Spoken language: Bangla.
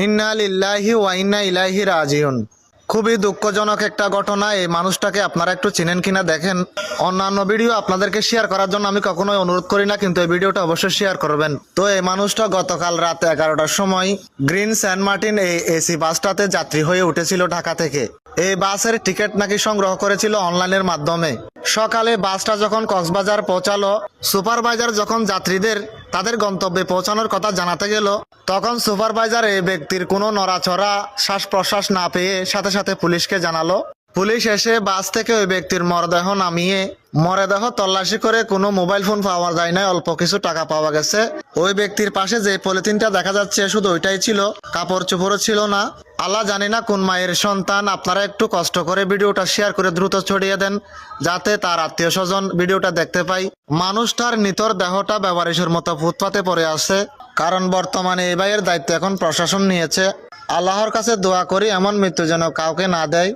ইন্না লিল্লাহি ওয়া ইন্না ইলাইহি রাজিউন। খুবই দুঃখজনক একটা ঘটনা। এই মানুষটাকে আপনারা একটু চিনেন কিনা দেখেন। অন্যান্য ভিডিও আপনাদেরকে শেয়ার করার জন্য আমি কখনোই অনুরোধ করি না, কিন্তু এই ভিডিওটা অবশ্যই শেয়ার করবেন। তো এই মানুষটা গতকাল রাত 11টার সময় গ্রিন সেন্ট মার্টিন এই এসি বাসটাতে যাত্রী হয়ে উঠেছিল ঢাকা থেকে। এই বাসের টিকিট নাকি সংগ্রহ করেছিল অনলাইনের মাধ্যমে। সকালে বাসটা যখন কক্সবাজার পৌঁছালো, সুপারভাইজার যখন যাত্রীদের তাদের গন্তব্যে পৌঁছানোর কথা জানাতে গেল, তখন সুপারভাইজার এই ব্যক্তির কোনো নড়াচড়া শ্বাস প্রশ্বাস না পেয়ে সাথে সাথে পুলিশকে জানালো। পুলিশ এসে বাস থেকে ওই ব্যক্তির মরদেহ নামিয়ে মরদেহ তল্লাশি করে কোনো মোবাইল ফোন পাওয়া যায় না, অল্প কিছু টাকা পাওয়া গেছে। ওই ব্যক্তির পাশে যে পলিথিনটা দেখা যাচ্ছে শুধু ওইটাই ছিল, কাপড় চোপড়ও ছিল না। আল্লাহ জানি না কোন মায়ের সন্তান। আপনারা একটু কষ্ট করে ভিডিওটা শেয়ার করে দ্রুত ছড়িয়ে দেন, যাতে তার আত্মীয় স্বজন ভিডিওটা দেখতে পাই। মানুষটার নিতর দেহটা বেওয়ারিশের মতো ফুটপাতে পড়ে আছে। কারণ বর্তমানে এই ভাইয়ের দায়িত্ব এখন প্রশাসন নিয়েছে। আল্লাহর কাছে দোয়া করি এমন মৃত্যু যেন কাউকে না দেয়।